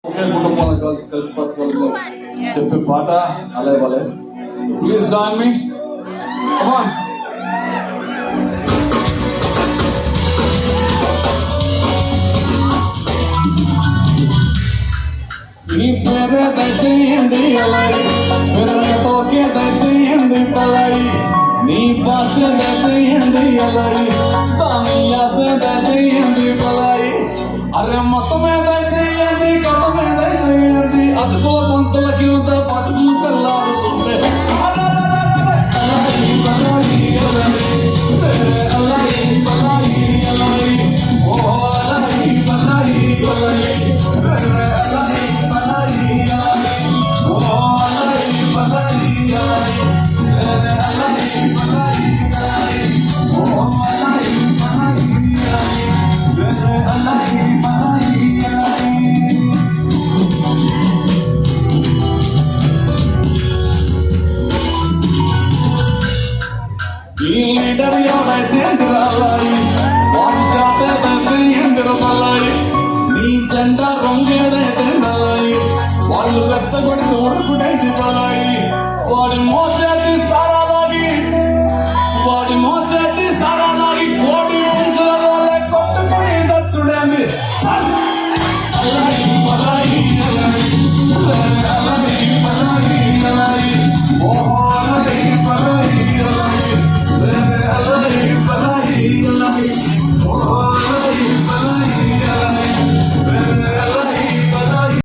ఒకే కుటుంబంలో కలిసి బతకాలని చెప్పే పాట అలే వలే. So please join me. Come on. నీ పేరేదైతే ఏంది అలై, పేరుతోకేదైతే ఏంది పలై, నీ భాషదైతే ఏంది అలై, దాని యాసదైతే ఏంది పలై. అరే మొత్తం ఏదైతే ఏంది, కథం ఏదైతే ఏంది, అతుకుల పంతుల కింద బతుకులు తెల్లారుతుండే. ఈ లీడర్ ఎవరైతే రాలాయి,